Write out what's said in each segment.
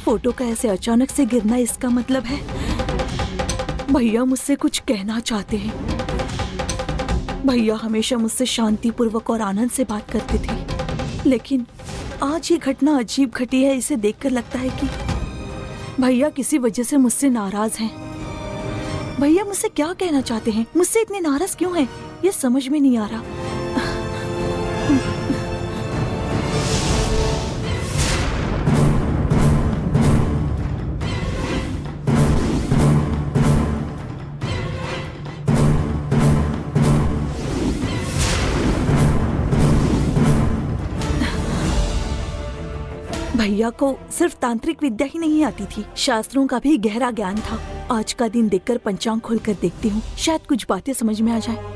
Photo का ऐसे अचानक से गिरना, इसका मतलब है भैया मुझसे कुछ कहना चाहते हैं। भैया हमेशा मुझसे शांतिपूर्वक और आनंद से बात करते थे, लेकिन आज ये घटना अजीब घटी है। इसे देखकर लगता है कि भैया किसी वजह से मुझसे नाराज हैं। भैया मुझसे क्या कहना चाहते हैं, मुझसे इतने नाराज क्यों हैं, ये समझ में नहीं आ रहा। भैया को सिर्फ तांत्रिक विद्या ही नहीं आती थी, शास्त्रों का भी गहरा ज्ञान था। आज का दिन देखकर पंचांग खोलकर देखती हूँ, शायद कुछ बातें समझ में आ जाए।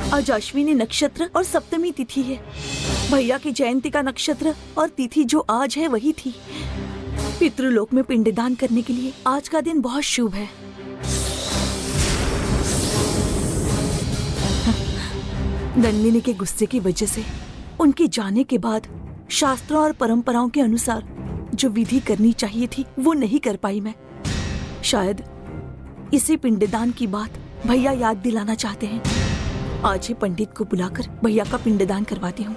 आज अश्विनी नक्षत्र और सप्तमी तिथि है। भैया की जयंती का नक्षत्र और तिथि जो आज है वही थी। पितृलोक में पिंडदान करने के लिए आज का दिन बहुत शुभ है। नंदिनी के गुस्से की वजह से उनके जाने के बाद शास्त्रों और परंपराओं के अनुसार जो विधि करनी चाहिए थी वो नहीं कर पाई मैं। शायद इसी पिंडदान की बात भैया याद दिलाना चाहते हैं। आज ही पंडित को बुलाकर भैया का पिंडदान करवाती हूँ।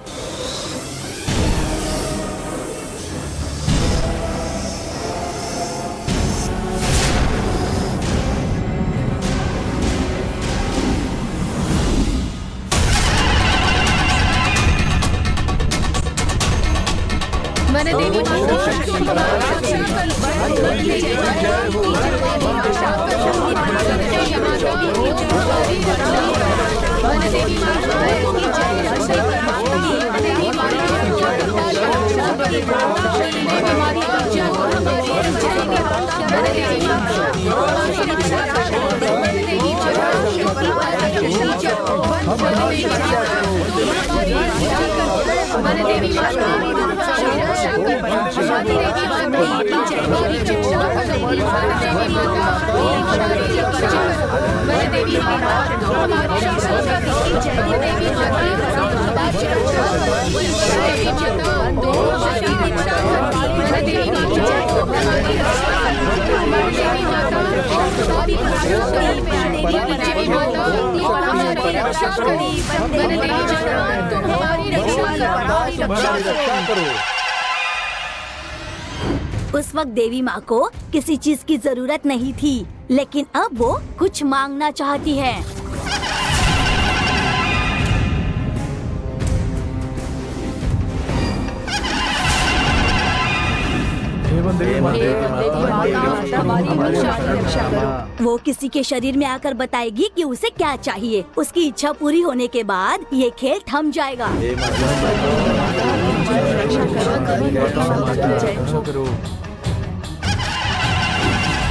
मैंने देवी उस वक्त देवी माँ को किसी चीज की जरूरत नहीं थी, लेकिन अब वो कुछ मांगना चाहती है। वो किसी के शरीर में आकर बताएगी कि उसे क्या चाहिए। उसकी इच्छा पूरी होने के बाद ये खेल थम जाएगा।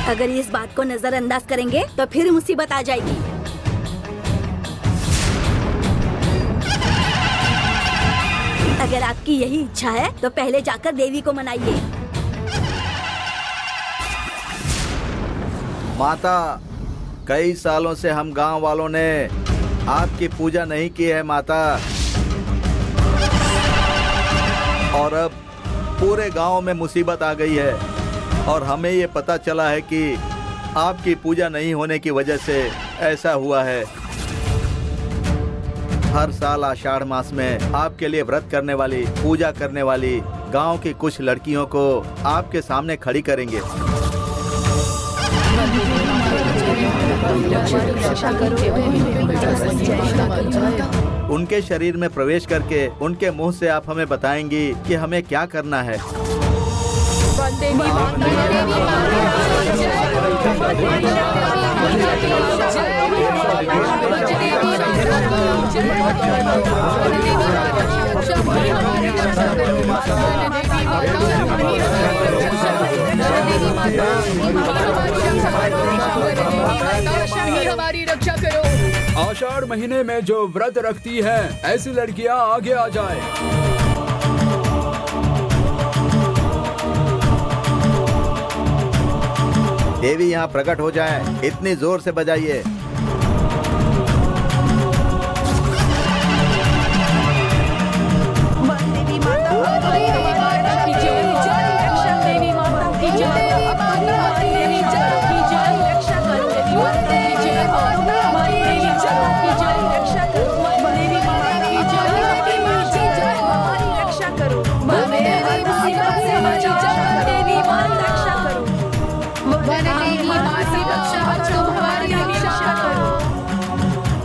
अगर इस बात को नजरअंदाज करेंगे तो फिर मुसीबत आ जाएगी। अगर आपकी यही इच्छा है तो पहले जाकर देवी को मनाइए। माता, कई सालों से हम गांव वालों ने आपकी पूजा नहीं की है माता, और अब पूरे गांव में मुसीबत आ गई है और हमें ये पता चला है कि आपकी पूजा नहीं होने की वजह से ऐसा हुआ है। हर साल आषाढ़ मास में आपके लिए व्रत करने वाली, पूजा करने वाली गांव की कुछ लड़कियों को आपके सामने खड़ी करेंगे। उनके शरीर में प्रवेश करके उनके मुंह से आप हमें बताएंगी कि हमें क्या करना है। हमारी रक्षा करो। आषाढ़ महीने में जो व्रत रखती हैं, ऐसी लड़कियां आगे आ जाए। देवी यहाँ प्रकट हो जाए, इतनी जोर से बजाइए।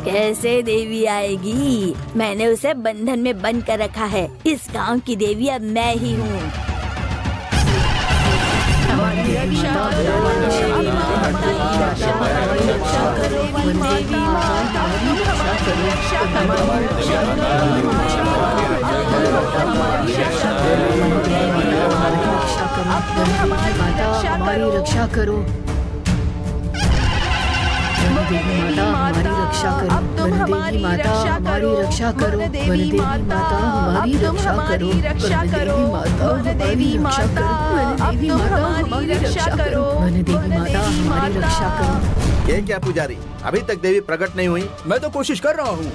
कैसे देवी आएगी? मैंने उसे बंधन में बंद कर रखा है। इस गांव की देवी अब मैं ही हूँ। हमारी रक्षा करो। देवी माता हमारी रक्षा करो। देवी माता हमारी रक्षा करो। देवी माता हमारी रक्षा करो। देवी माता हमारी रक्षा करो। देवी माता हमारी रक्षा करो। देवी माता हमारी रक्षा करो। ये क्या पुजारी, अभी तक देवी प्रकट नहीं हुई? मैं तो कोशिश कर रहा हूँ।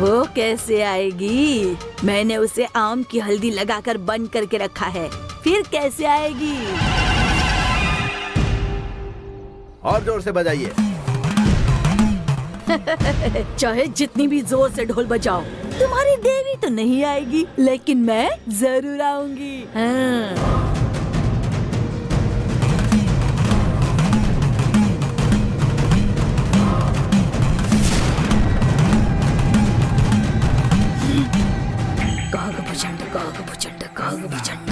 वो कैसे आएगी? मैंने उसे आम की हल्दी लगाकर बंद करके रखा है, फिर कैसे आएगी? और जोर से बजाइए। चाहे जितनी भी जोर से ढोल बजाओ, तुम्हारी देवी तो नहीं आएगी, लेकिन मैं जरूर आऊंगी। हाँ। कागभुचंड कागभुचंड कागभुचंड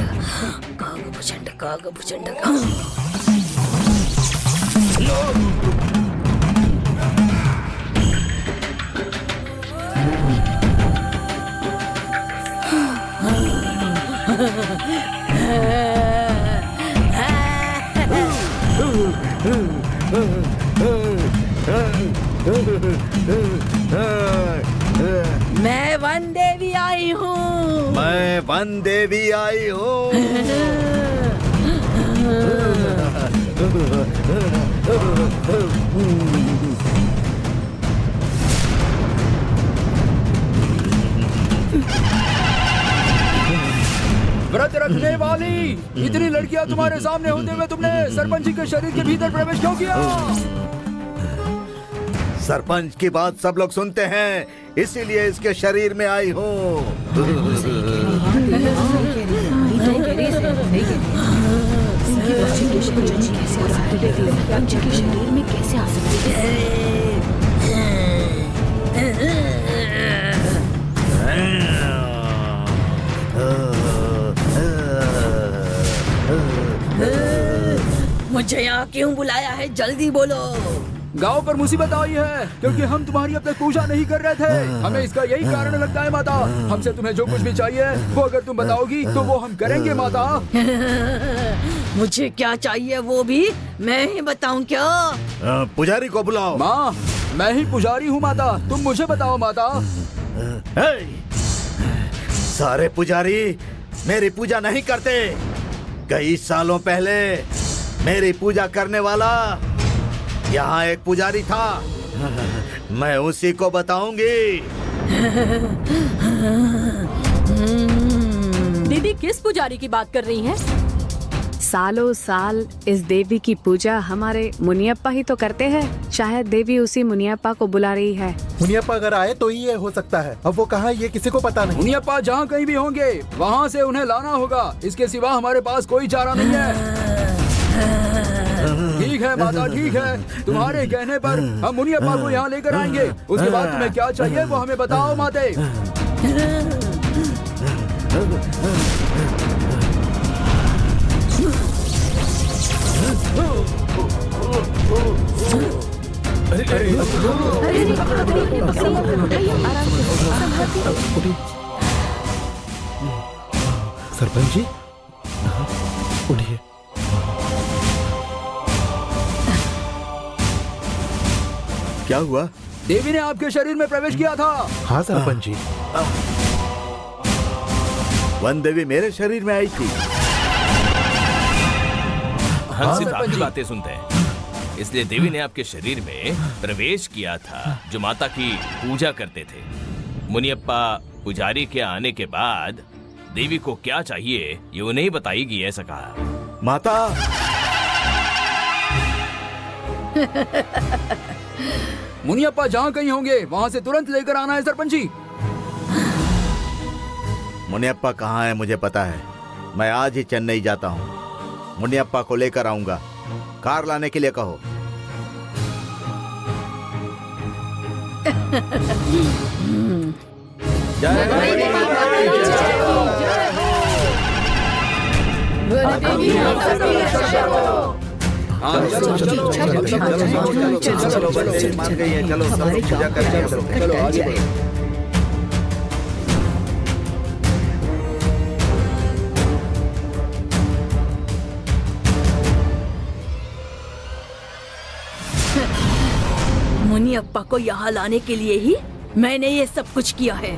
कागभुचंड कागभुचंड। मैं वन देवी आई हूँ। मैं वन देवी आई हूँ। व्रत रखने वाली, इतनी लड़कियां तुम्हारे सामने होते हुए तुमने सरपंच जी के शरीर के भीतर प्रवेश क्यों किया? सरपंच की बात सब लोग सुनते हैं, इसीलिए इसके शरीर में आई हूँ। शरीर में कैसे आ सकती है? मुझे यहाँ क्यों बुलाया है? जल्दी बोलो। गांव पर मुसीबत आई है क्योंकि हम तुम्हारी अब तक पूजा नहीं कर रहे थे। हमें इसका यही कारण लगता है माता। हमसे तुम्हें जो कुछ भी चाहिए वो अगर तुम बताओगी तो वो हम करेंगे माता। मुझे क्या चाहिए वो भी मैं ही बताऊं क्या? पुजारी को बुलाओ। माँ, मैं ही पुजारी हूँ माता, तुम मुझे बताओ माता। सारे पुजारी मेरी पूजा नहीं करते। कई सालों पहले मेरी पूजा करने वाला यहाँ एक पुजारी था, मैं उसी को बताऊंगी। दीदी किस पुजारी की बात कर रही हैं? सालों साल इस देवी की पूजा हमारे मुनियप्पा ही तो करते हैं। शायद देवी उसी मुनियप्पा को बुला रही है। मुनियप्पा अगर आए तो ही ये हो सकता है। अब वो कहाँ है ये किसी को पता नहीं। मुनियप्पा जहाँ कहीं भी होंगे वहाँ से उन्हें लाना होगा, इसके सिवा हमारे पास कोई चारा नहीं है। ठीक है माता, ठीक है, तुम्हारे कहने पर हम मुनियप्पा को यहाँ लेकर आएंगे। उसके बाद तुम्हें क्या चाहिए वो हमें बताओ माते। सरपंच जी उठिए। क्या हुआ? देवी ने आपके शरीर में प्रवेश किया था। हाँ सरपंच जी। वन देवी मेरे शरीर में आई थी। हम सिर्फ आपकी बातें सुनते हैं, इसलिए देवी ने आपके शरीर में प्रवेश किया था जो माता की पूजा करते थे। मुनियप्पा पुजारी के आने के बाद देवी को क्या चाहिए ये उन्हें ही बताएगी, ऐसा कहा। माता, मुनियप्पा जहाँ कहीं होंगे वहाँ से तुरंत लेकर आना है सरपंच जी। मुनियप्पा कहाँ है मुझे पता है। मैं आज ही चेन्नई जाता हूँ। मुनियप्पा को लेकर आऊंगा। कार लाने के लिए कहो। जय वनदेवी माता की रक्षा करो। हाँ, चलो चलो चलो चलो मान गई है, चलो सब लोग पूजा करके चलो। चलो आगे बढ़ो। मुनियप्पा को यहाँ लाने के लिए ही मैंने ये सब कुछ किया है।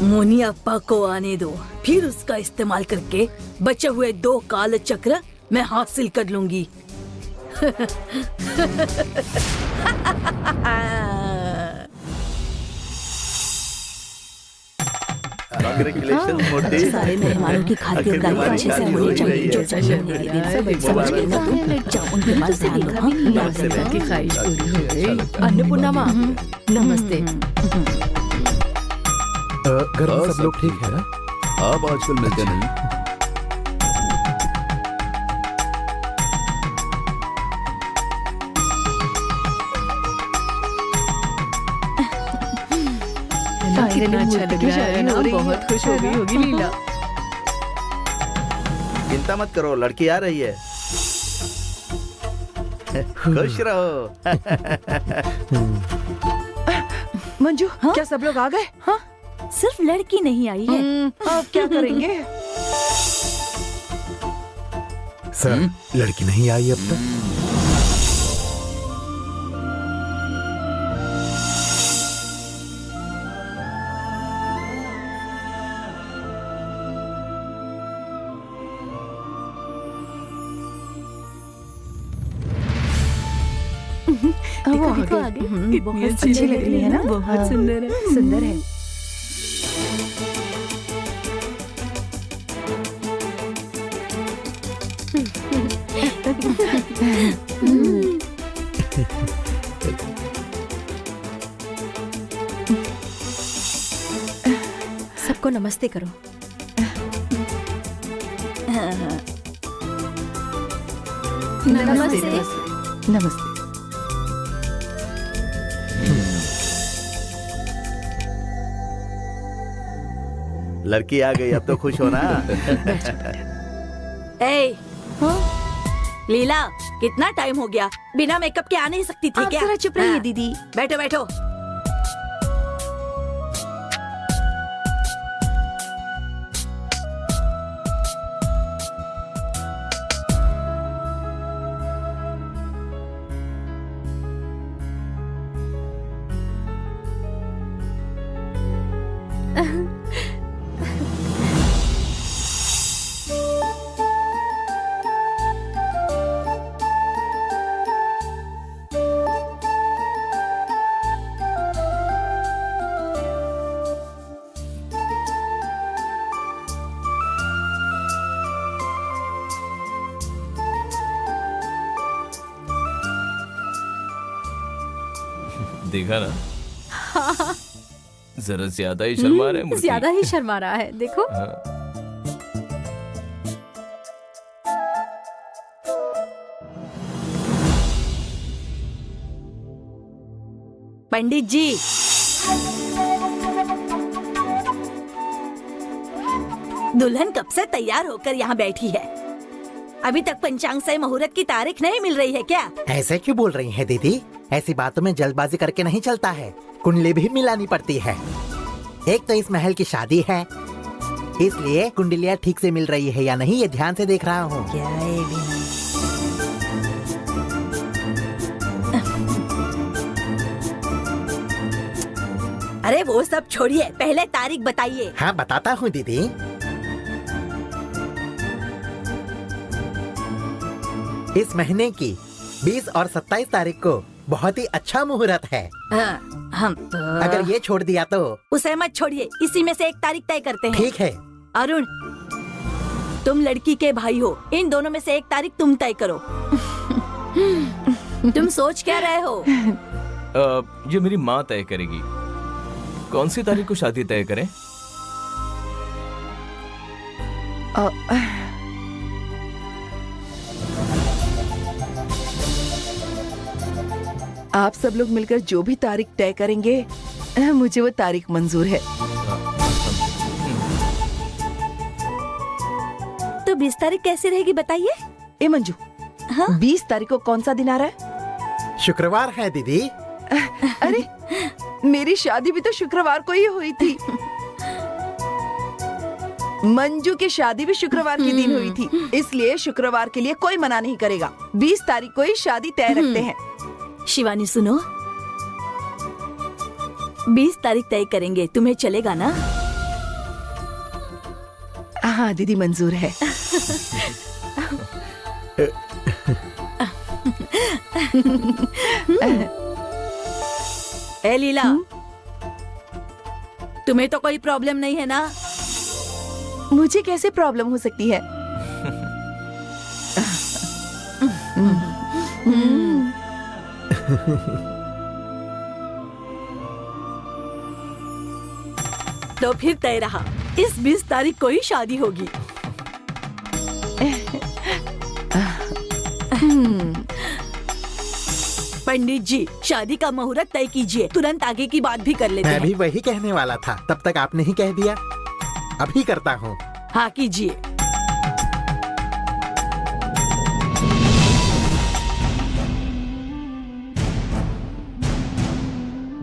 मुनियप्पा को आने दो, फिर उसका इस्तेमाल करके बचे हुए 2 काल चक्र मैं हासिल कर लूंगी। Congratulations, मोटी। सारे मेहमानों की खातिरदारी अच्छे से होनी चाहिए। जो चाहिए मेरे दिन सब समझ गए ना तुम। जाओ उनके पास ध्यान दो। हाँ? याद से रखना। की ख्वाहिश पूरी हो गई। अन्नपूर्णा माँ, नमस्ते। घर में सब लोग ठीक है ना? आप आजकल मिलते नहीं। कितना अच्छा लग रहा है ना, बहुत खुश हो गई होगी लीला। चिंता मत करो, लड़की आ रही है। खुश रहो। मंजू, क्या सब लोग आ गए? हाँ, सिर्फ लड़की नहीं आई है। अब क्या करेंगे? सर, लड़की नहीं आई अब तक। देखो आगे, कितनी अच्छी लग रही है ना? बहुत सुंदर है। सुंदर है। सबको नमस्ते करो। नमस्ते। नमस्ते। लड़की आ गई, अब तो खुश हो ना। ए, लीला, कितना टाइम हो गया? बिना मेकअप के आ नहीं सकती थी आप क्या? जरा चुप रहिए हाँ। दीदी। बैठो बैठो। देखा ना, जरा ज्यादा ही शर्मा रहे मूर्ति। ज्यादा ही शर्मा रहा है, देखो। हाँ। पंडित जी, दुल्हन कब से तैयार होकर यहाँ बैठी है? अभी तक पंचांग से मुहूर्त की तारीख नहीं मिल रही है क्या? ऐसे क्यों बोल रही हैं दीदी? ऐसी बातों में जल्दबाजी करके नहीं चलता है, कुंडली भी मिलानी पड़ती है। एक तो इस महल की शादी है, इसलिए कुंडलियाँ ठीक से मिल रही है या नहीं ये ध्यान से देख रहा हूँ। क्या है भी नहीं। अरे वो सब छोड़िए, पहले तारीख बताइए। हाँ बताता हूँ दीदी। इस महीने की 20 और 27 तारीख को बहुत ही अच्छा मुहूर्त है। हम तो अगर ये छोड़ दिया तो? उसे मत छोड़िए, इसी में से एक तारीख तय करते हैं। ठीक है। अरुण, तुम लड़की के भाई हो, इन दोनों में से एक तारीख तुम तय करो। तुम सोच क्या रहे हो? ये मेरी माँ तय करेगी। कौन सी तारीख को शादी तय करें? आप सब लोग मिलकर जो भी तारीख तय करेंगे, मुझे वो तारीख मंजूर है। तो 20 तारीख कैसी रहेगी बताइए? ए मंजू, हाँ? 20 तारीख को कौन सा दिन आ रहा है? शुक्रवार है दीदी। अरे मेरी शादी भी तो शुक्रवार को ही हुई थी। मंजू की शादी भी शुक्रवार के दिन हुई थी, इसलिए शुक्रवार के लिए कोई मना नहीं करेगा। 20 तारीख को ही शादी तय रखते हैं। शिवानी सुनो, 20 तारीख तय करेंगे, तुम्हें चलेगा ना? हाँ दीदी, मंजूर है। ए लीला, तुम्हें तो कोई प्रॉब्लम नहीं है ना? मुझे कैसे प्रॉब्लम हो सकती है? तो फिर तय रहा, इस 20 तारीख को ही शादी होगी। पंडित जी, शादी का मुहूर्त तय कीजिए, तुरंत आगे की बात भी कर लेते मैं हैं। भी वही कहने वाला था, तब तक आपने ही कह दिया। अभी करता हूँ। हाँ कीजिए।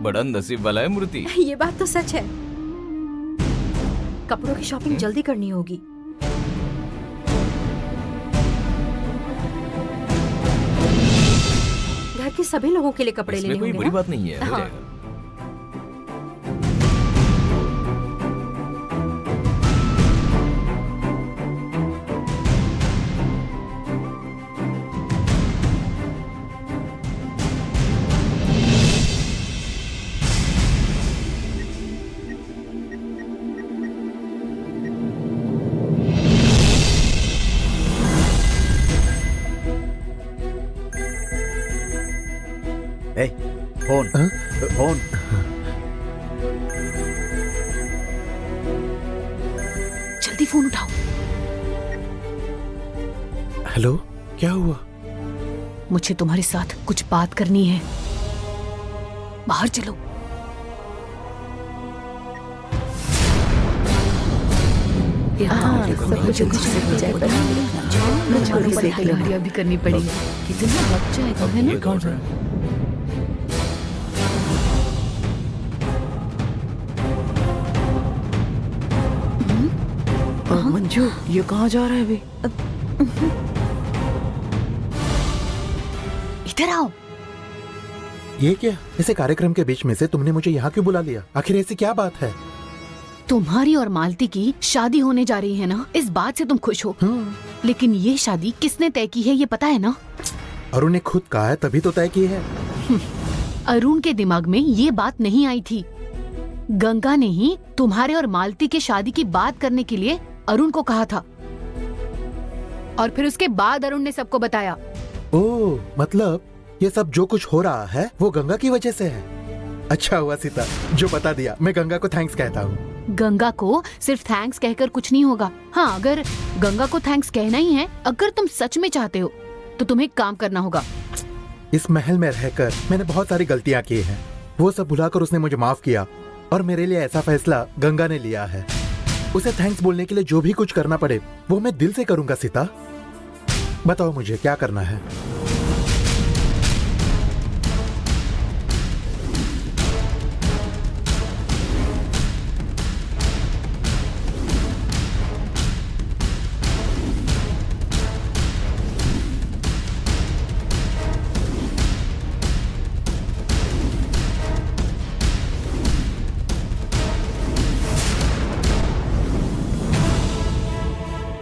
बड़ा नसीब वाला है मूर्ति। ये बात तो सच है। कपड़ों की शॉपिंग जल्दी करनी होगी। घर के सभी लोगों के लिए कपड़े लेने इसमें कोई होंगे बुरी ना? बात नहीं है, हो हाँ। जाएगा। ए, फोन फोन। जल्दी फोन उठाओ। हेलो, क्या हुआ? मुझे तुम्हारे साथ कुछ बात करनी है, बाहर चलो। तैयारियां भी करनी पड़ेगी। कितना वक्त जाएगा, है ना? कौन सा? मंजू, ये कहाँ जा रहा है अभी? इधर आओ। ये क्या? ऐसे कार्यक्रम के बीच में से तुमने मुझे यहाँ क्यों बुला लिया? आखिर ऐसी क्या बात है? तुम्हारी और मालती की शादी होने जा रही है ना, इस बात से तुम खुश हो। लेकिन ये शादी किसने तय की है ये पता है ना? अरुण ने खुद कहा है, तभी तो तय की है। अरुण के दिमाग में ये बात नहीं आई थी। गंगा ने ही तुम्हारे और मालती के शादी की बात करने के लिए अरुण को कहा था, और फिर उसके बाद अरुण ने सबको बताया। ओह, मतलब ये सब जो कुछ हो रहा है वो गंगा की वजह से है। अच्छा हुआ सीता जो बता दिया। मैं गंगा को थैंक्स कहता हूँ। गंगा को सिर्फ थैंक्स कहकर कुछ नहीं होगा। हाँ, अगर गंगा को थैंक्स कहना ही है, अगर तुम सच में चाहते हो तो तुम्हें एक काम करना होगा। इस महल में रहकर मैंने बहुत सारी गलतियाँ की हैं। वो सब भुलाकर उसने मुझे माफ किया और मेरे लिए ऐसा फैसला गंगा ने लिया है। उसे थैंक्स बोलने के लिए जो भी कुछ करना पड़े वो मैं दिल से करूंगा। सीता बताओ मुझे क्या करना है।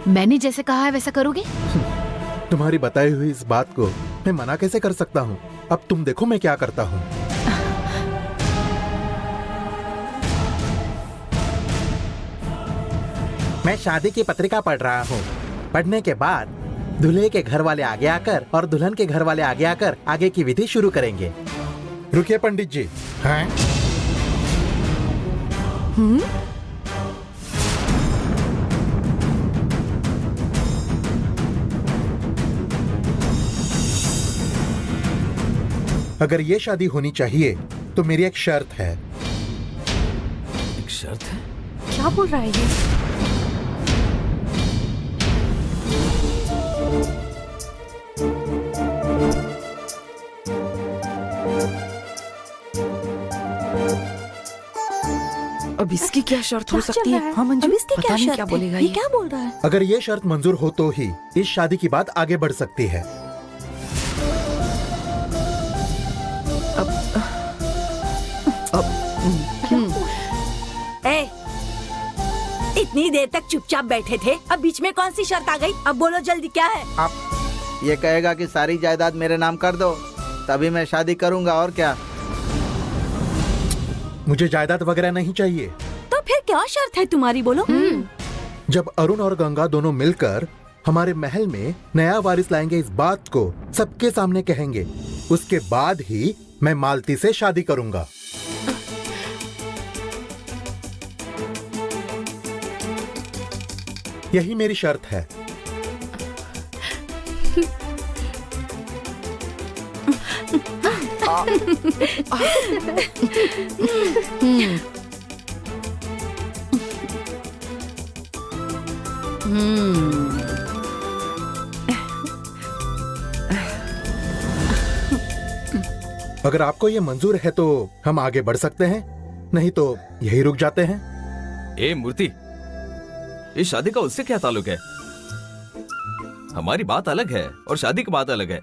मैंने जैसे कहा है वैसा करोगे? तुम्हारी बताई हुई इस बात को मैं मना कैसे कर सकता हूँ। अब तुम देखो मैं क्या करता हूँ। मैं शादी की पत्रिका पढ़ रहा हूँ। पढ़ने के बाद दूल्हे के घर वाले आगे आकर और दुल्हन के घर वाले आगे आकर आगे की विधि शुरू करेंगे। रुकिए पंडित जी। हाँ? अगर ये शादी होनी चाहिए तो मेरी एक शर्त है। एक शर्त है? क्या बोल रहा है ये? अब इसकी क्या शर्त हो क्या सकती चल है? रहा है? हाँ मंजू, अब इसकी पता क्या नहीं शर्त क्या है? बोलेगा ये ये। क्या बोल रहा है? अगर ये शर्त मंजूर हो तो ही इस शादी की बात आगे बढ़ सकती है। ए, इतनी देर तक चुपचाप बैठे थे, अब बीच में कौन सी शर्त आ गई? अब बोलो जल्दी, क्या है? आप ये कहेगा कि सारी जायदाद मेरे नाम कर दो तभी मैं शादी करूंगा, और क्या? मुझे जायदाद वगैरह नहीं चाहिए। तो फिर क्या शर्त है तुम्हारी, बोलो? जब अरुण और गंगा दोनों मिलकर हमारे महल में नया वारिस लाएंगे, इस बात को सबके सामने कहेंगे, उसके बाद ही मैं मालती से शादी करूंगा। यही मेरी शर्त है। अगर आपको ये मंजूर है तो हम आगे बढ़ सकते हैं, नहीं तो यही रुक जाते हैं। ए मूर्ति, इस शादी का उससे क्या ताल्लुक है? हमारी बात अलग है और शादी की बात अलग है।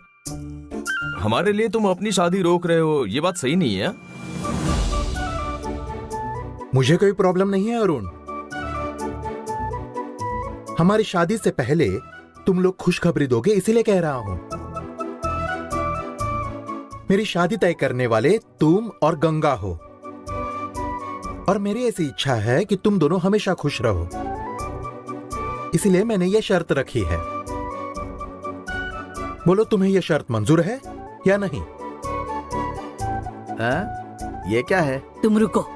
हमारे लिए तुम अपनी शादी रोक रहे हो, ये बात सही नहीं है। मुझे कोई प्रॉब्लम नहीं है अरुण। हमारी शादी से पहले तुम लोग खुशखबरी दोगे इसीलिए कह रहा हूं। मेरी शादी तय करने वाले तुम और गंगा हो और मेरी ऐसी इच्छा है कि तुम दोनों हमेशा खुश रहो, इसलिए मैंने ये शर्त रखी है। बोलो तुम्हें यह शर्त मंजूर है या नहीं? ये क्या है? तुम रुको।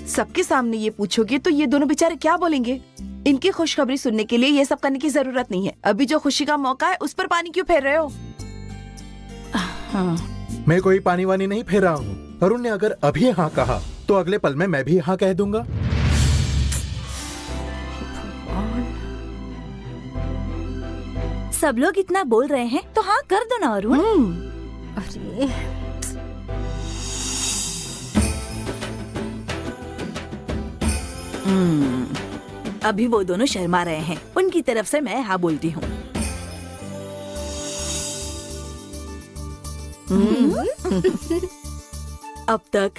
सबके सामने ये पूछोगे तो ये दोनों बेचारे क्या बोलेंगे? इनकी खुशखबरी सुनने के लिए ये सब करने की जरूरत नहीं है। अभी जो खुशी का मौका है उस पर पानी क्यों फेर रहे हो? मैं कोई पानी वानी नहीं फेर रहा हूं। अरुण ने अगर अभी हाँ कहा तो अगले पल में मैं भी हाँ कह दूंगा। सब लोग इतना बोल रहे हैं तो हाँ कर दो ना अरुण। अरे अभी वो दोनों शर्मा रहे हैं, उनकी तरफ से मैं हाँ बोलती हूँ। अब तक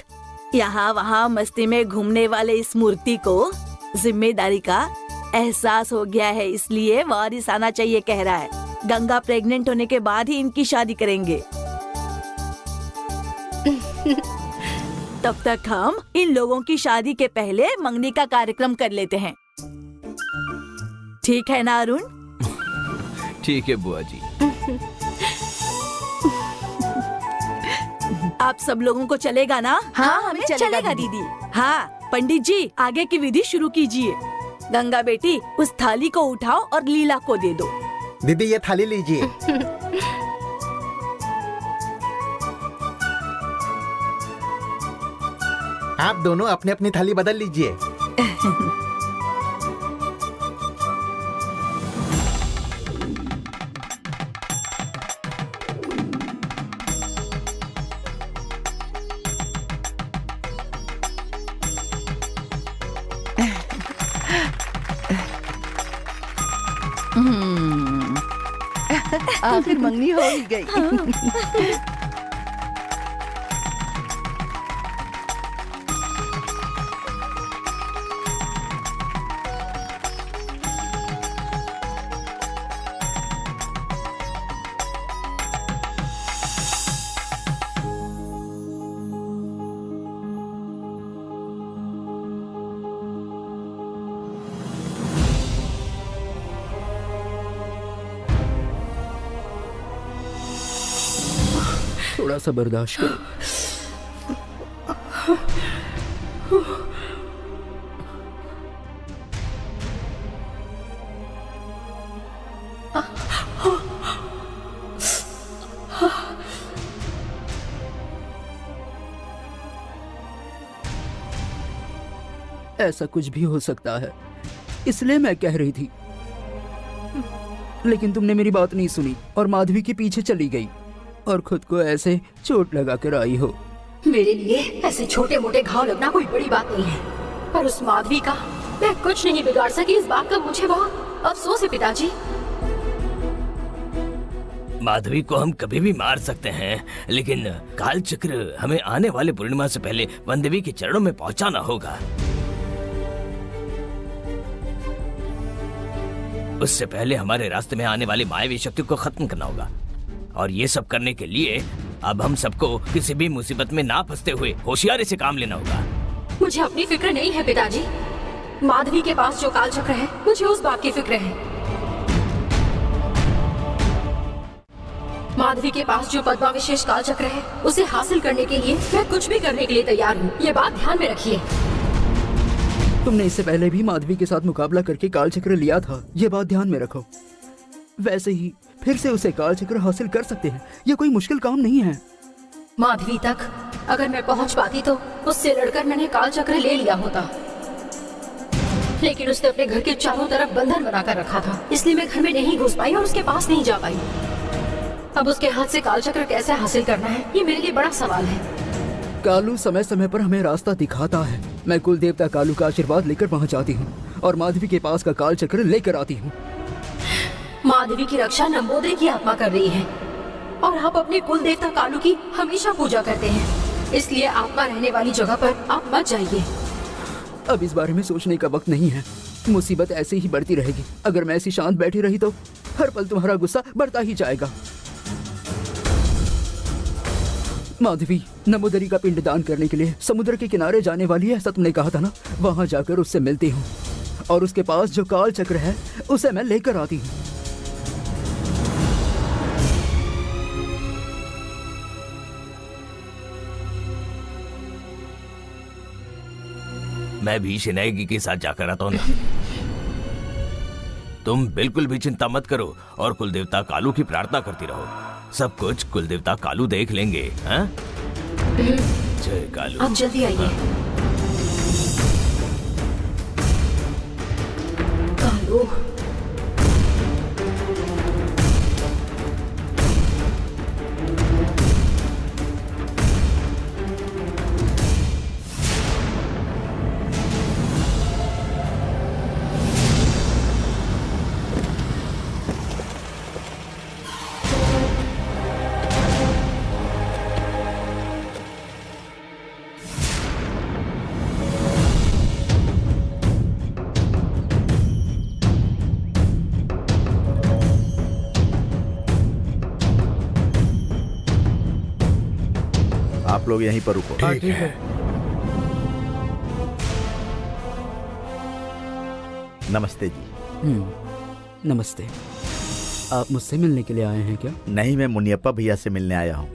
यहाँ वहाँ मस्ती में घूमने वाले इस मूर्ति को जिम्मेदारी का एहसास हो गया है, इसलिए वारिस आना चाहिए कह रहा है। गंगा प्रेग्नेंट होने के बाद ही इनकी शादी करेंगे। तब तक हम इन लोगों की शादी के पहले मंगनी का कार्यक्रम कर लेते हैं। ठीक है ना अरुण? ठीक है बुआ जी। आप सब लोगों को चलेगा ना? हाँ, हमें चलेगा दीदी। हाँ पंडित जी, आगे की विधि शुरू कीजिए। गंगा बेटी, उस थाली को उठाओ और लीला को दे दो। दीदी ये थाली लीजिए। आप दोनों अपनी अपनी थाली बदल लीजिए। आखिर मंगनी हो ही गई। थोड़ा सा बर्दाश्त करो। ऐसा कुछ भी हो सकता है, इसलिए मैं कह रही थी, लेकिन तुमने मेरी बात नहीं सुनी और माधवी के पीछे चली गई और खुद को ऐसे चोट लगा कर आई हो। मेरे लिए ऐसे छोटे मोटे घाव लगना कोई बड़ी बात नहीं है, पर उस माधवी का मैं कुछ नहीं बिगाड़ सकी। इस बात का मुझे बहुत अफसोस है पिताजी। माधवी को हम कभी भी मार सकते हैं, लेकिन काल चक्र हमें आने वाले पूर्णिमा से पहले वनदेवी के चरणों में पहुंचाना होगा। उससे पहले हमारे रास्ते में आने वाली मायावी शक्ति को खत्म करना होगा, और ये सब करने के लिए अब हम सबको किसी भी मुसीबत में ना फंसते हुए होशियारी से काम लेना होगा। मुझे अपनी फिक्र नहीं है पिताजी। माधवी के पास जो काल चक्र है, मुझे उस बात की फिक्र है। माधवी के पास जो पद्मा विशेष काल चक्र है, उसे हासिल करने के लिए मैं कुछ भी करने के लिए तैयार हूँ। ये बात ध्यान में रखिए। तुमने इससे पहले भी माधवी के साथ मुकाबला करके काल चक्र लिया था, ये बात ध्यान में रखो। वैसे ही फिर से उसे काल चक्र हासिल कर सकते हैं, ये कोई मुश्किल काम नहीं है। माधवी तक अगर मैं पहुंच पाती तो उससे लड़कर मैंने काल चक्र ले लिया होता, लेकिन उसने अपने घर के चारों तरफ बंधन बनाकर रखा था, इसलिए मैं घर में नहीं घुस पाई और उसके पास नहीं जा पाई। अब उसके हाथ से काल चक्र कैसे हासिल करना है, ये मेरे लिए बड़ा सवाल है। कालू समय समय पर हमें रास्ता दिखाता है। मैं कुल देवता कालू का आशीर्वाद लेकर वहाँ जाती हूँ और माधवी के पास का काल चक्र लेकर आती हूँ। माधवी की रक्षा नंबोदरी की आत्मा कर रही है और आप अपने कुल देवता कालू की हमेशा पूजा करते हैं, इसलिए आत्मा रहने वाली जगह पर आप मत जाइए। अब इस बारे में सोचने का वक्त नहीं है। मुसीबत ऐसे ही बढ़ती रहेगी। अगर मैं ऐसी शांत बैठी रही तो हर पल तुम्हारा गुस्सा बढ़ता ही जाएगा। माधवी नंबोदरी का पिंड दान करने के लिए समुद्र के किनारे जाने वाली है, ऐसा तुमने कहा था ना। वहां जाकर उससे मिलती हूँ और उसके पास जो काल चक्र है उसे मैं लेकर आती हूँ। मैं भी शिनागी के साथ जाकर आता हूँ ना। तुम बिल्कुल भी चिंता मत करो और कुलदेवता कालू की प्रार्थना करती रहो। सब कुछ कुलदेवता कालू देख लेंगे। हाँ? जय कालू। आप जल्दी आइए। कालू आप लोग यहीं पर रुको। ठीक है। नमस्ते जी। नमस्ते। आप मुझसे मिलने के लिए आए हैं क्या? नहीं, मैं मुनियप्पा भैया से मिलने आया हूँ।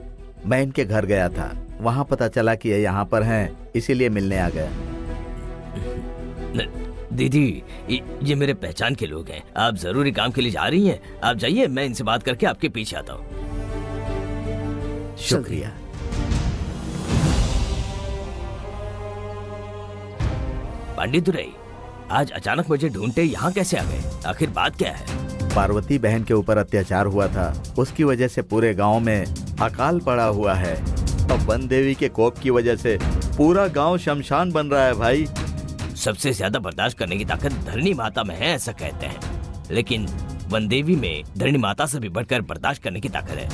मैं इनके घर गया था, वहाँ पता चला कि ये यहाँ पर हैं, इसीलिए मिलने आ गया। दीदी, ये मेरे पहचान के लोग हैं। आप जरूरी काम के लिए जा रही हैं? आप जाइए, मैं इनसे बात करके आपके पीछे आता हूँ। शुक्रिया। पांडितुरई, आज अचानक मुझे ढूंढते यहाँ कैसे आ गए? आखिर बात क्या है? पार्वती बहन के ऊपर अत्याचार हुआ था, उसकी वजह से पूरे गांव में अकाल पड़ा हुआ है। अब वन देवी के कोप की वजह से पूरा गांव शमशान बन रहा है भाई। सबसे ज्यादा बर्दाश्त करने की ताकत धरणी माता में है, ऐसा कहते हैं। लेकिन वन देवी में धरणी माता से भी बढ़कर बर्दाश्त करने की ताकत है।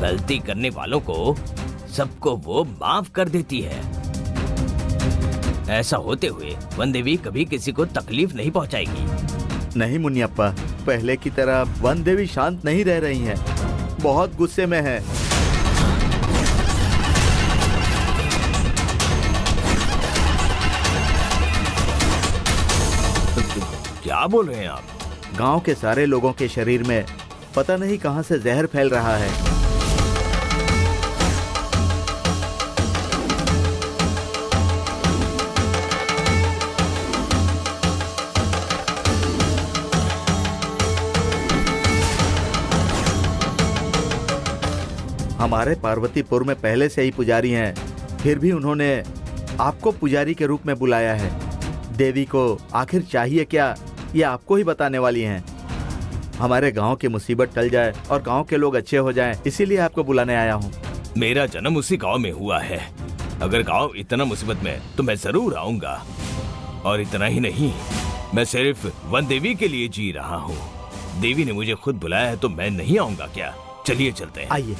गलती करने वालों को सबको वो माफ कर देती है। ऐसा होते हुए वन देवी कभी किसी को तकलीफ नहीं पहुंचाएगी। नहीं मुनियप्पा, पहले की तरह वन देवी शांत नहीं रह रही हैं, बहुत गुस्से में है। क्या बोल रहे हैं आप? गांव के सारे लोगों के शरीर में पता नहीं कहां से जहर फैल रहा है। हमारे पार्वतीपुर में पहले से ही पुजारी हैं, फिर भी उन्होंने आपको पुजारी के रूप में बुलाया है। देवी को आखिर चाहिए क्या, ये आपको ही बताने वाली हैं। हमारे गांव की मुसीबत टल जाए और गांव के लोग अच्छे हो जाएं, इसीलिए आपको बुलाने आया हूँ। मेरा जन्म उसी गांव में हुआ है। अगर गांव इतना मुसीबत में तो मैं जरूर आऊंगा। और इतना ही नहीं, मैं सिर्फ वन देवी के लिए जी रहा हूँ। देवी ने मुझे खुद बुलाया है तो मैं नहीं आऊंगा क्या? चलिए चलते हैं। आइए।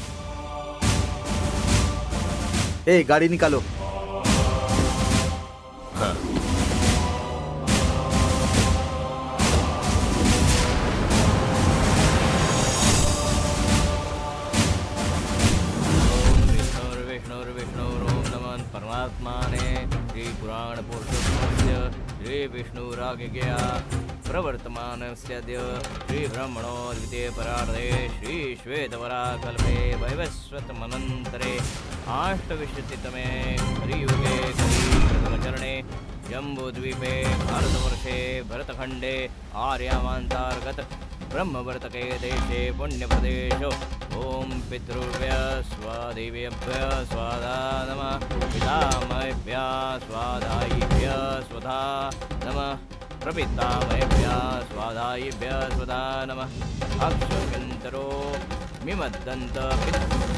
ए, गाड़ी निकालो। हाँ। श्री पुराण पुरुषोत्तमस्य श्री विष्णुराज्ञया प्रवर्तमानस्य श्री ब्रह्मणो द्वितीय परार्धे श्री श्वेतवराकल्पे वैवस्वतमनन्तरे अष्टविंशतितमे कलियुगे कलिप्रथमचरणे जम्बूद्वीपे भारतवर्षे भरतखण्डे आर्यामान्तार्गत ब्रह्मवर्तके देशे पुण्यप्रदेशो ओम पितृभ्यः स्वादेवेभ्यः स्वाहा नमः पितामहेभ्यः स्वादायिभ्यः स्वधा नमः प्रपितामहेभ्यः स्वादायिभ्यः स्वधा नमः अक्षकिन्तरो मिमद्दन्त।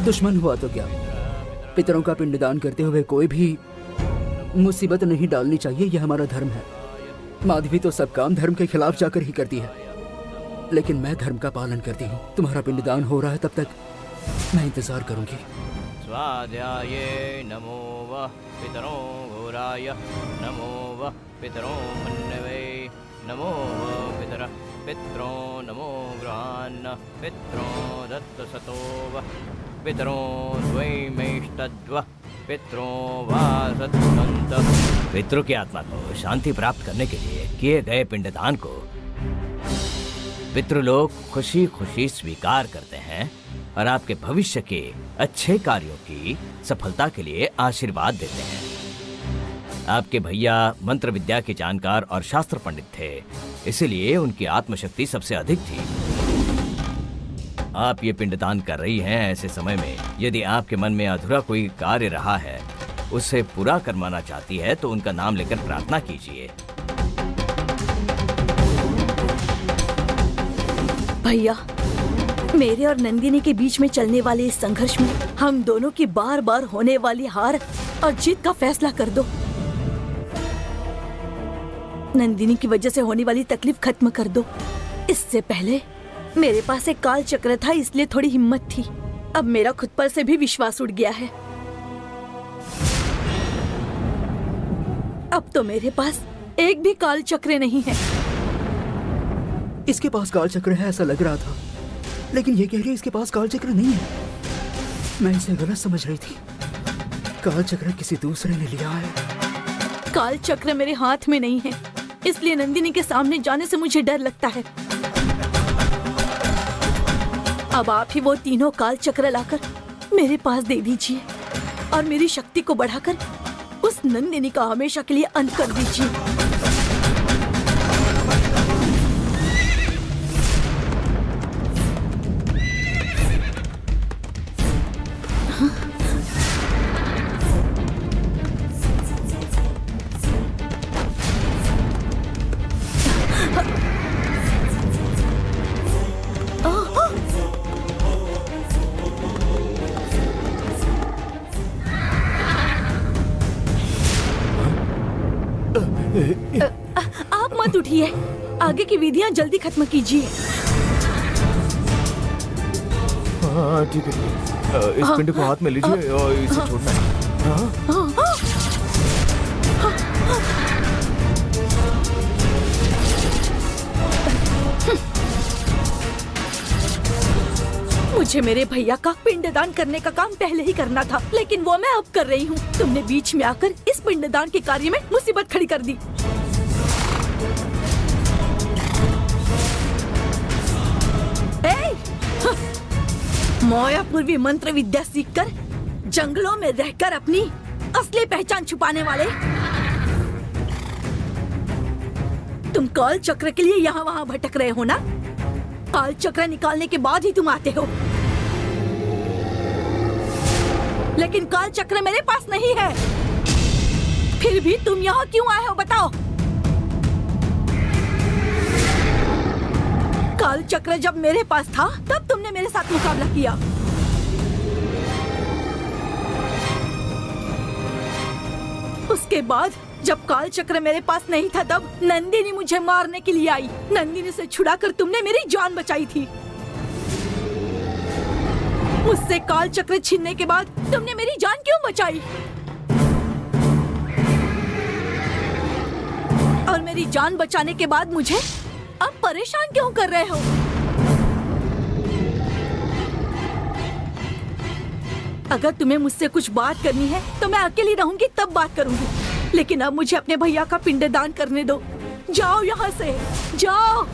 दुश्मन हुआ तो क्या, पितरों का पिंडदान करते हुए कोई भी मुसीबत नहीं डालनी चाहिए, यह हमारा धर्म है। माधवी तो सब काम धर्म के खिलाफ जाकर ही करती है, लेकिन मैं धर्म का पालन करती हूँ। तुम्हारा पिंडदान हो रहा है, तब तक मैं इंतजार करूंगी। स्वाध्याये नमो वः पितरों घोराय नमो वः पितरों मन्नवे नमो वः पितरः पितरों नमो गृहान्न पितरों दत्तसतो वः पितरों स्वयमेष्टद्वः पितरों वासत्वन्तः। पितरों की आत्मा को शांति प्राप्त करने के लिए किए गए पिंडदान को पितृलोक खुशी खुशी स्वीकार करते हैं और आपके भविष्य के अच्छे कार्यों की सफलता के लिए आशीर्वाद देते हैं। आपके भैया मंत्र विद्या के जानकार और शास्त्र पंडित थे, इसलिए उनकी आत्मशक्ति सबसे अधिक थी। आप ये पिंडदान कर रही हैं ऐसे समय में, यदि आपके मन में अधूरा कोई कार्य रहा है, उसे पूरा करवाना चाहती है तो उनका नाम लेकर प्रार्थना कीजिए। भैया, मेरे और नंदिनी के बीच में चलने वाले इस संघर्ष में हम दोनों की बार बार होने वाली हार और जीत का फैसला कर दो। नंदिनी की वजह से होने वाली तकलीफ खत्म कर दो। इससे पहले मेरे पास एक काल चक्र था, इसलिए थोड़ी हिम्मत थी। अब मेरा खुद पर से भी विश्वास उठ गया है। अब तो मेरे पास एक भी काल चक्र नहीं है। इसके पास काल चक्र है ऐसा लग रहा था, लेकिन ये कह रही है इसके पास काल चक्र नहीं है। मैं इसे गलत समझ रही थी। काल चक्र किसी दूसरे ने लिया है। काल चक्र मेरे हाथ में नहीं है, इसलिए नंदिनी के सामने जाने से मुझे डर लगता है। अब आप ही वो तीनों काल चक्र लाकर मेरे पास दे दीजिए और मेरी शक्ति को बढ़ाकर उस नंदिनी का हमेशा के लिए अंत कर दीजिए। आप मत उठिए, आगे की विधियां जल्दी खत्म कीजिए। हाँ ठीक है, इस पिंड को हाथ में लीजिए और इसे छोड़ना है। मुझे मेरे भैया का पिंडदान करने का काम पहले ही करना था, लेकिन वो मैं अब कर रही हूँ। तुमने बीच में आकर इस पिंडदान के कार्य में मुसीबत खड़ी कर दी। मायापुरी मंत्र विद्या सीखकर जंगलों में रहकर अपनी असली पहचान छुपाने वाले, तुम काल चक्र के लिए यहाँ वहाँ भटक रहे हो ना? काल चक्र निकालने के बाद ही तुम आते हो, लेकिन काल चक्र मेरे पास नहीं है। फिर भी तुम यहाँ क्यों आए हो बताओ? काल चक्र जब मेरे पास था तब तुमने मेरे साथ मुकाबला किया। उसके बाद जब काल चक्र मेरे पास नहीं था तब नंदिनी मुझे मारने के लिए आई। नंदिनी से छुड़ाकर तुमने मेरी जान बचाई थी। मुझसे काल चक्र छीनने के बाद तुमने मेरी जान क्यों बचाई? और मेरी जान बचाने के बाद मुझे अब परेशान क्यों कर रहे हो? अगर तुम्हें मुझसे कुछ बात करनी है तो मैं अकेली रहूंगी तब बात करूंगी, लेकिन अब मुझे अपने भैया का पिंडदान करने दो। जाओ यहाँ से, जाओ।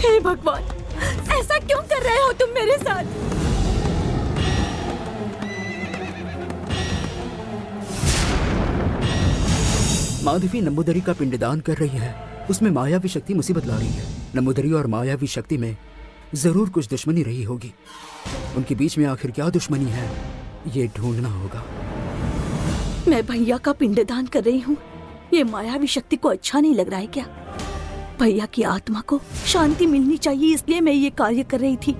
हे भगवान, ऐसा क्यों कर रहे हो तुम मेरे साथ? माधवी नंबूदरी का पिंडदान कर रही है, उसमें मायावी शक्ति मुसीबत ला रही है। नंबूदरी और मायावी शक्ति में जरूर कुछ दुश्मनी रही होगी। उनके बीच में आखिर क्या दुश्मनी है, ये ढूंढना होगा। मैं भैया का पिंडदान कर रही हूँ, ये मायावी शक्ति को अच्छा नहीं लग रहा है क्या? भैया की आत्मा को शांति मिलनी चाहिए, इसलिए मैं ये कार्य कर रही थी।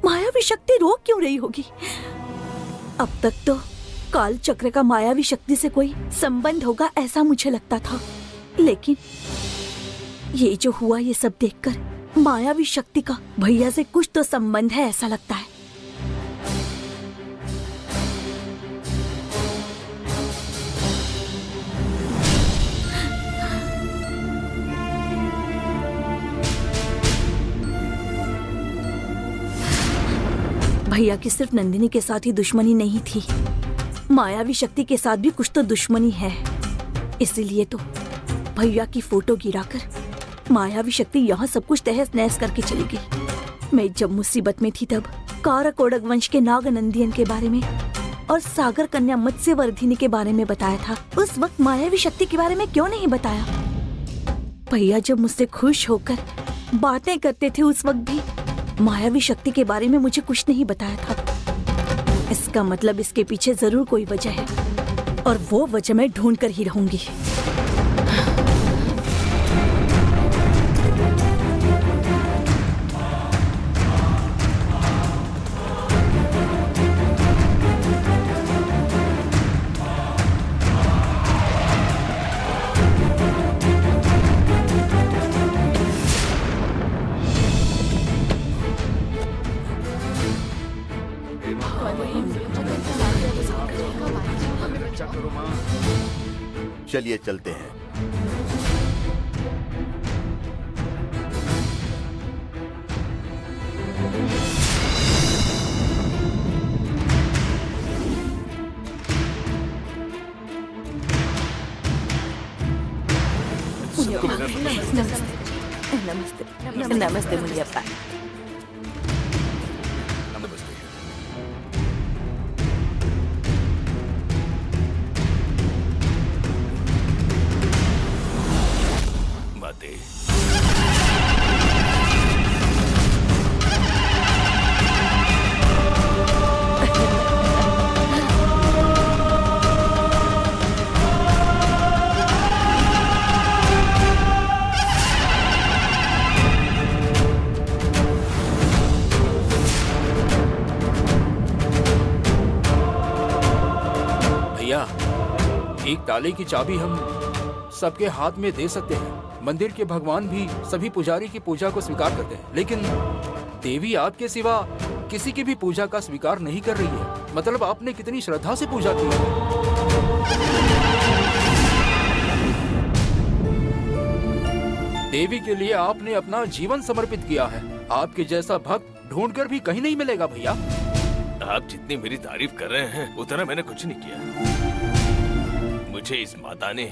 मायावी शक्ति रोक क्यों रही होगी? अब तक तो काल चक्र का मायावी शक्ति से कोई संबंध होगा ऐसा मुझे लगता था, लेकिन ये जो हुआ ये सब देखकर मायावी शक्ति का भैया से कुछ तो संबंध है ऐसा लगता है। भैया की सिर्फ नंदिनी के साथ ही दुश्मनी नहीं थी, मायावी शक्ति के साथ भी कुछ तो दुश्मनी है। इसीलिए तो भैया की फोटो गिराकर मायावी शक्ति यहाँ सब कुछ तहस नहस करके चली गई। मैं जब मुसीबत में थी तब कारकोडक वंश के नागनंदियन के बारे में और सागर कन्या मत्स्यवर्धिनी के बारे में बताया था। उस वक्त मायावी शक्ति के बारे में क्यों नहीं बताया? भैया जब मुझसे खुश होकर बातें करते थे उस वक्त भी मायावी शक्ति के बारे में मुझे कुछ नहीं बताया था। इसका मतलब इसके पीछे जरूर कोई वजह है और वो वजह मैं ढूंढ कर ही रहूंगी। करो माँ। चलिए चलते हैं। नमस्ते नमस्ते मुनियप्पा। नमस्ते। माते भैया, एक ताले की चाबी हम सबके हाथ में दे सकते हैं। मंदिर के भगवान भी सभी पुजारी की पूजा को स्वीकार करते हैं, लेकिन देवी आपके सिवा किसी की भी पूजा का स्वीकार नहीं कर रही है। मतलब आपने कितनी श्रद्धा से पूजा की है। देवी के लिए आपने अपना जीवन समर्पित किया है। आपके जैसा भक्त ढूंढकर भी कहीं नहीं मिलेगा भैया। आप जितनी मेरी तारीफ कर रहे हैं उतना मैंने कुछ नहीं किया। मुझे इस माता ने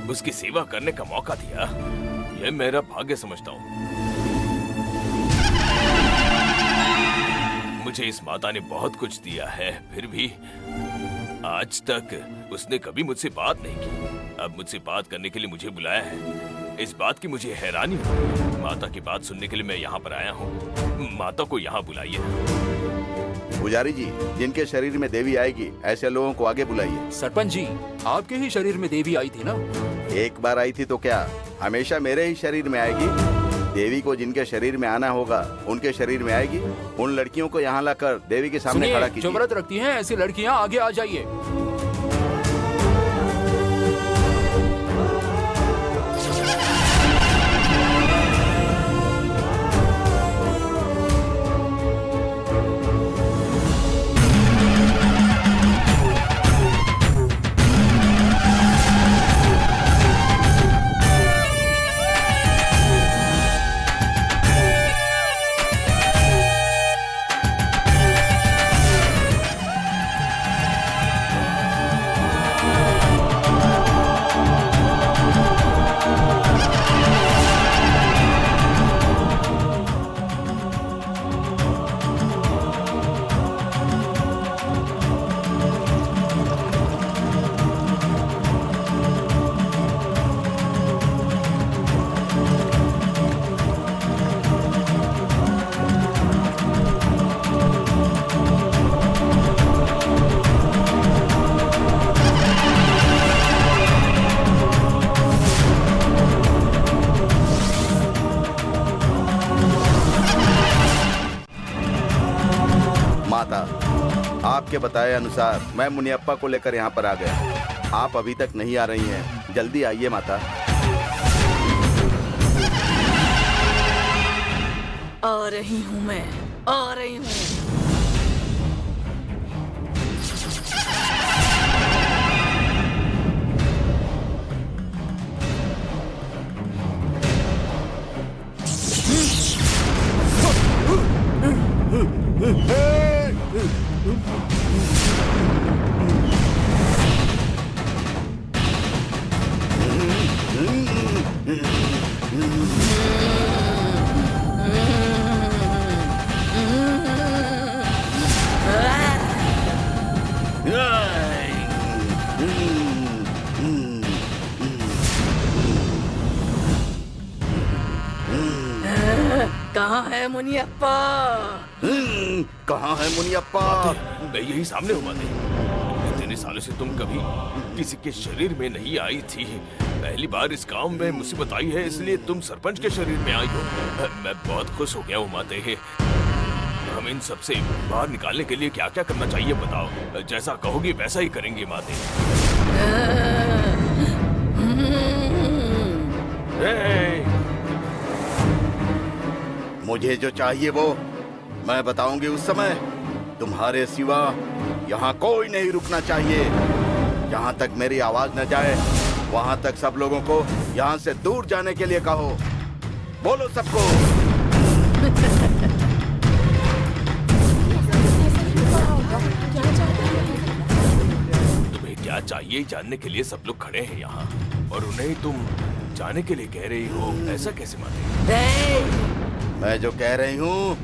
उसकी सेवा करने का मौका दिया, यह मेरा भाग्य समझता हूँ। मुझे इस माता ने बहुत कुछ दिया है, फिर भी आज तक उसने कभी मुझसे बात नहीं की। अब मुझसे बात करने के लिए मुझे बुलाया है। इस बात की मुझे हैरानी हुई। माता की बात सुनने के लिए मैं यहाँ पर आया हूँ। माता को यहाँ बुलाइए। पुजारी जी, जिनके शरीर में देवी आएगी ऐसे लोगों को आगे बुलाइए। सरपंच जी, आपके ही शरीर में देवी आई थी ना? एक बार आई थी तो क्या हमेशा मेरे ही शरीर में आएगी? देवी को जिनके शरीर में आना होगा उनके शरीर में आएगी। उन लड़कियों को यहाँ लाकर देवी के सामने खड़ा कीजिए। जो व्रत रखती हैं ऐसी लड़कियाँ आगे आ जाइए। आपके बताए अनुसार मैं मुनियप्पा को लेकर यहाँ पर आ गया। आप अभी तक नहीं आ रही हैं, जल्दी आइए माता। आ रही हूँ मैं, आ रही हूँ। कहाँ है मुनियप्पा? कहाँ है मुनियप्पा? मैं यही सामने हूँ माते। इतने सालों से तुम कभी किसी के शरीर में नहीं आई थी। पहली बार इस गांव में मुसीबत आई है, इसलिए तुम सरपंच के शरीर में आई हो। मैं बहुत खुश हो गया हूँ माते। हम इन सबसे बाहर निकालने के लिए क्या क्या करना चाहिए बताओ। जैसा कहोगी वैसा ही करेंगे माते। मुझे जो चाहिए वो मैं बताऊंगी उस समय। तुम्हारे सिवा यहाँ कोई नहीं रुकना चाहिए। जहाँ तक मेरी आवाज न जाए वहाँ तक सब लोगों को यहाँ से दूर जाने के लिए कहो। बोलो सबको। तुम्हें क्या चाहिए जानने के लिए सब लोग खड़े हैं यहाँ, और उन्हें तुम जाने के लिए कह रही हो, ऐसा कैसे माने? मैं जो कह रही हूँ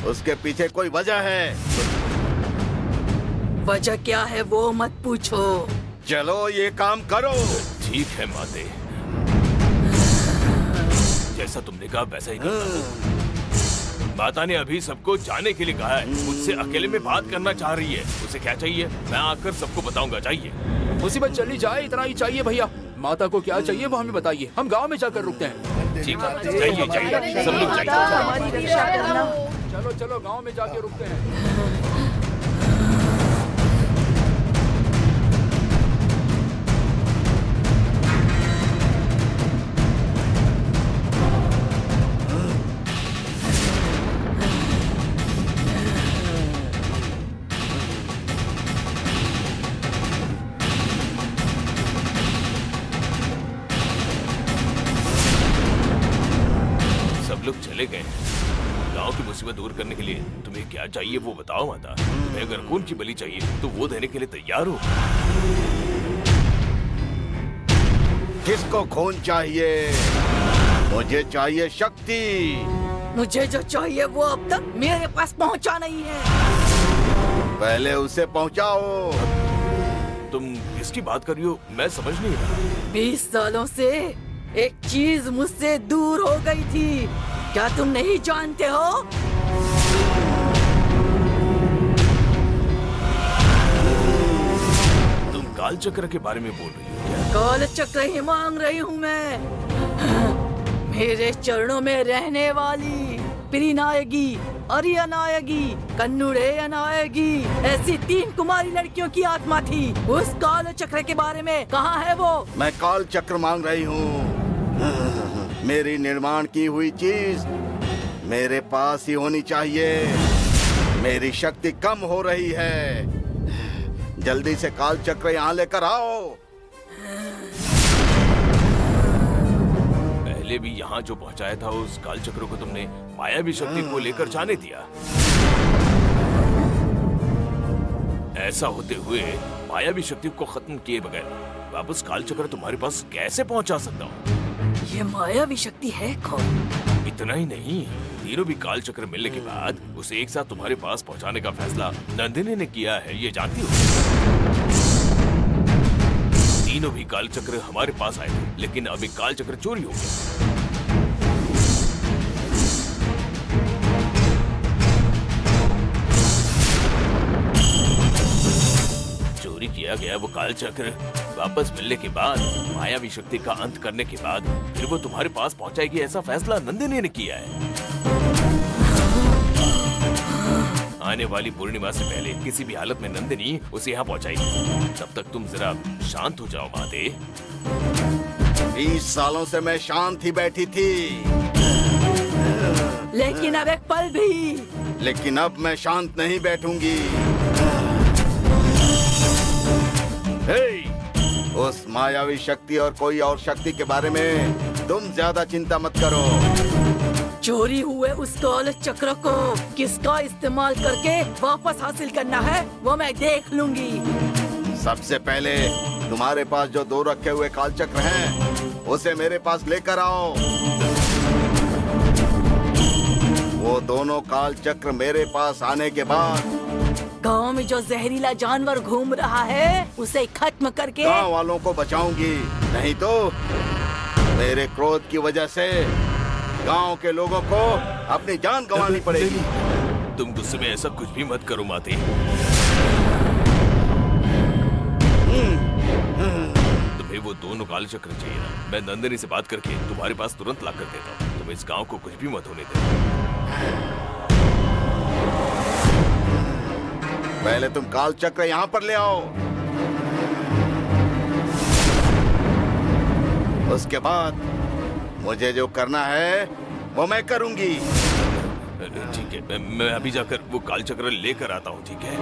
उसके पीछे कोई वजह है। वजह क्या है वो मत पूछो। चलो ये काम करो। ठीक है माते, जैसा तुमने कहा वैसा ही करता हूँ। माता ने अभी सबको जाने के लिए कहा है, मुझसे अकेले में बात करना चाह रही है। उसे क्या चाहिए मैं आकर सबको बताऊंगा। चाहिए मुसीबत चली जाए इतना ही चाहिए भैया। माता को क्या चाहिए वो हमें बताइए, हम गांव में जाकर रुकते हैं। ठीक है, जाइए जाइए, सब लोग जाइए। हमारी रक्षा करना। चलो चलो गांव में जाके रुकते हैं। लोग चले गए। गांव की मुसीबत दूर करने के लिए तुम्हें क्या चाहिए वो बताओ माता। तुम्हें अगर खून की बलि चाहिए तो वो देने के लिए तैयार हो। किसको खून चाहिए? मुझे चाहिए शक्ति। मुझे जो चाहिए वो अब तक मेरे पास पहुंचा नहीं है। पहले उसे पहुंचाओ। तुम किसकी बात कर रही हो? मैं समझ नहीं रहा। 20 सालों से एक चीज मुझसे दूर हो गई थी, क्या तुम नहीं जानते हो? तुम काल चक्र के बारे में बोल रही हो क्या? काल चक्र ही मांग रही हूँ मैं। मेरे चरणों में रहने वाली प्रिनायगी, अरियनायगी, कन्नुड़ेयनायगी, ऐसी 3 कुमारी लड़कियों की आत्मा थी। उस काल चक्र के बारे में कहाँ है वो? मैं काल चक्र मांग रही हूँ। मेरी निर्माण की हुई चीज मेरे पास ही होनी चाहिए। मेरी शक्ति कम हो रही है। जल्दी से काल चक्र यहाँ लेकर आओ। पहले भी यहाँ जो पहुँचाया था उस काल चक्र को तुमने मायावी शक्ति को लेकर जाने दिया। ऐसा होते हुए मायावी शक्ति को खत्म किए बगैर वापस काल चक्र तुम्हारे पास कैसे पहुँचा सकता हूँ? ये मायावी शक्ति है कौन? इतना ही नहीं, तीनों भी काल चक्र मिलने के बाद उसे एक साथ तुम्हारे पास पहुंचाने का फैसला नंदिनी ने किया है, ये जानती हो? तीनों भी काल चक्र हमारे पास आए थे, लेकिन अभी काल चक्र चोरी हो गया। चोरी किया गया वो काल चक्र वापस मिलने के बाद, मायावी शक्ति का अंत करने के बाद फिर वो तुम्हारे पास पहुंचाएगी, ऐसा फैसला नंदिनी ने किया है। आने वाली पूर्णिमा से पहले किसी भी हालत में नंदिनी उसे यहाँ पहुंचाएगी। तब तक तुम जरा शांत हो जाओ माते। 20 सालों से मैं शांत ही बैठी थी, लेकिन अब एक पल भी। लेकिन अब मैं शांत नहीं बैठूंगी। उस मायावी शक्ति और कोई और शक्ति के बारे में तुम ज्यादा चिंता मत करो। चोरी हुए उस काल चक्र को किसका इस्तेमाल करके वापस हासिल करना है वो मैं देख लूंगी। सबसे पहले तुम्हारे पास जो 2 रखे हुए काल चक्र हैं, उसे मेरे पास लेकर आओ। वो दोनों काल चक्र मेरे पास आने के बाद गांव में जो जहरीला जानवर घूम रहा है उसे खत्म करके गांव वालों को बचाऊंगी। नहीं तो मेरे क्रोध की वजह से गांव के लोगों को अपनी जान गंवानी पड़ेगी। तुम गुस्से में ऐसा कुछ भी मत करो माते। तुम्हें वो दोनों काल चक्र चाहिए ना? मैं नंदिनी से बात करके तुम्हारे पास तुरंत ला कर देता हूँ। तुम इस गांव को कुछ भी मत होने दे। पहले तुम काल चक्र यहाँ पर ले आओ, उसके बाद मुझे जो करना है वो मैं करूंगी। ठीक है, मैं अभी जाकर वो काल चक्र लेकर आता हूँ। ठीक है।